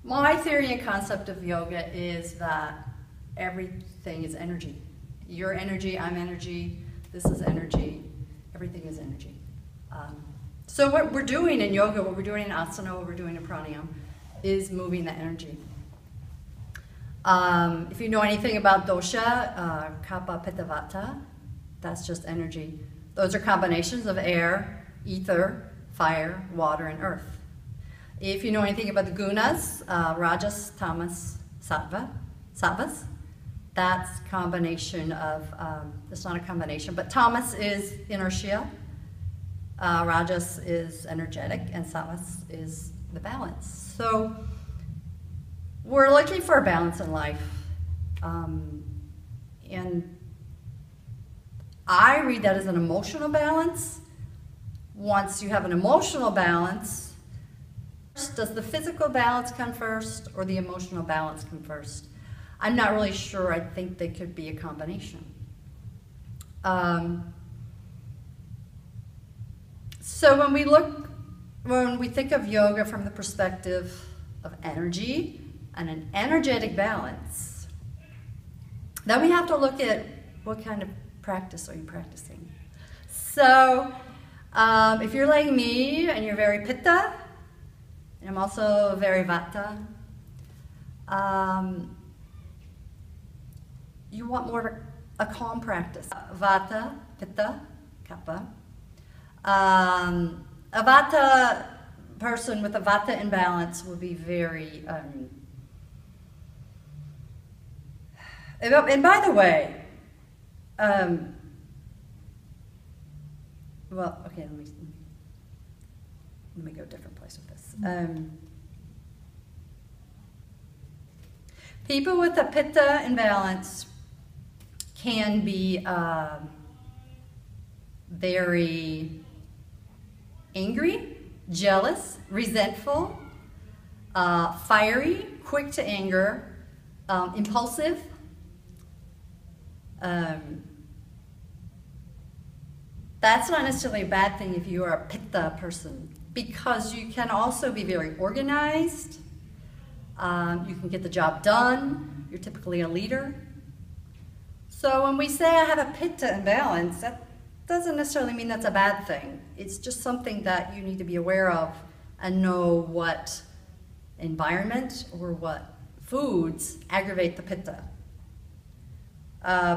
My theory and concept of yoga is that everything is energy. You're energy, I'm energy, this is energy, everything is energy. So what we're doing in yoga, what we're doing in asana, what we're doing in pranayama, is moving the energy. If you know anything about dosha, kapha, pitta, vata, that's just energy. Those are combinations of air, ether, fire, water, and earth. If you know anything about the gunas, rajas, tamas, sattvas, that's combination of, it's not a combination, but tamas is inertia, rajas is energetic, and sattvas is the balance. So we're looking for a balance in life. And I read that as an emotional balance. Once you have an emotional balance, does the physical balance come first or the emotional balance come first? I'm not really sure. I think they could be a combination. So when we think of yoga from the perspective of energy and an energetic balance, then we have to look at what kind of practice are you practicing. So if you're like me and you're very pitta, and I'm also very vata, you want more of a calm practice. Vata, pitta, kapha. A vata person with a vata imbalance will be very, and by the way, well, okay, let me go a different place with this. People with a pitta imbalance can be very angry, jealous, resentful, fiery, quick to anger, impulsive. That's not necessarily a bad thing if you are a pitta person, because you can also be very organized. You can get the job done. You're typically a leader. So when we say I have a pitta imbalance, that doesn't necessarily mean that's a bad thing. It's just something that you need to be aware of and know what environment or what foods aggravate the pitta.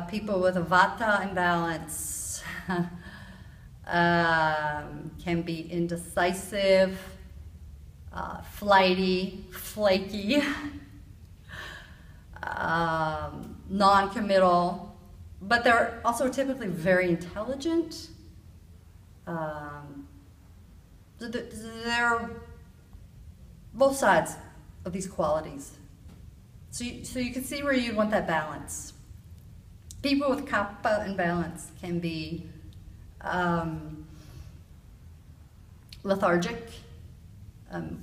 People with a vata imbalance can be indecisive, flighty, flaky, non-committal, but they're also typically very intelligent. They're both sides of these qualities. So you can see where you'd want that balance. People with kapha imbalance can be lethargic,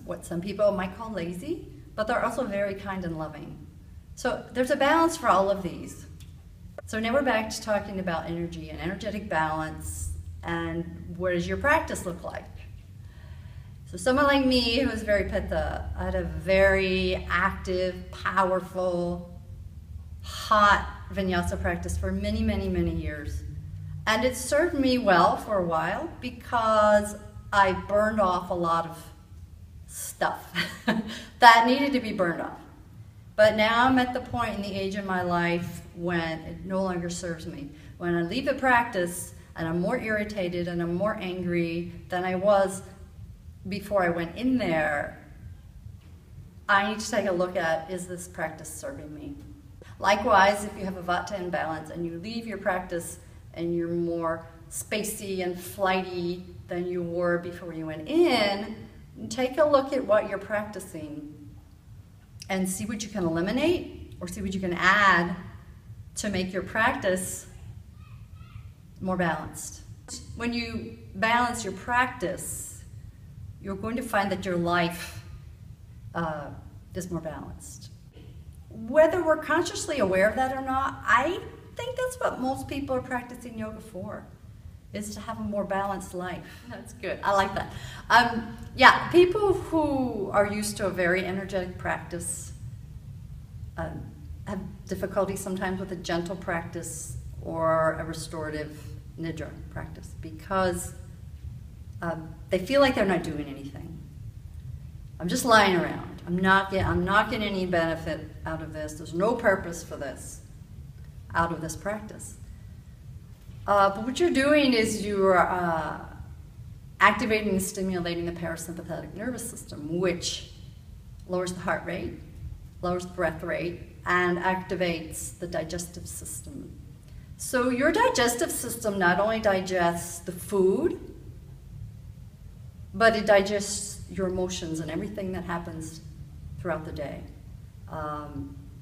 what some people might call lazy, but they're also very kind and loving. So there's a balance for all of these. So now we're back to talking about energy and energetic balance, and what does your practice look like? So someone like me who was very pitta, I had a very active, powerful, hot vinyasa practice for many, many, many years. And it served me well for a while because I burned off a lot of stuff that needed to be burned off. But now I'm at the point in the age of my life when it no longer serves me. When I leave the practice and I'm more irritated and I'm more angry than I was before I went in there, I need to take a look at, is this practice serving me? Likewise, if you have a vata imbalance and you leave your practice and you're more spacey and flighty than you were before you went in, take a look at what you're practicing and see what you can eliminate or see what you can add to make your practice more balanced. When you balance your practice, you're going to find that your life is more balanced. Whether we're consciously aware of that or not, I think that's what most people are practicing yoga for. is to have a more balanced life. That's good. I like that. Yeah, people who are used to a very energetic practice have difficulty sometimes with a gentle practice or a restorative nidra practice because they feel like they're not doing anything. I'm just lying around. I'm not getting any benefit out of this. There's no purpose for this out of this practice. But what you're doing is you're activating and stimulating the parasympathetic nervous system, which lowers the heart rate, lowers the breath rate, and activates the digestive system. So your digestive system not only digests the food, but it digests your emotions and everything that happens throughout the day.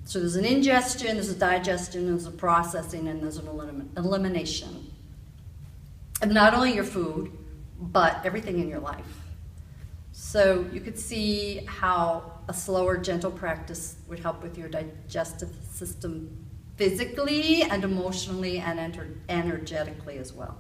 So there's an ingestion, there's a digestion, there's a processing, and there's an elimination of not only your food, but everything in your life. So you could see how a slower, gentle practice would help with your digestive system physically and emotionally and energetically as well.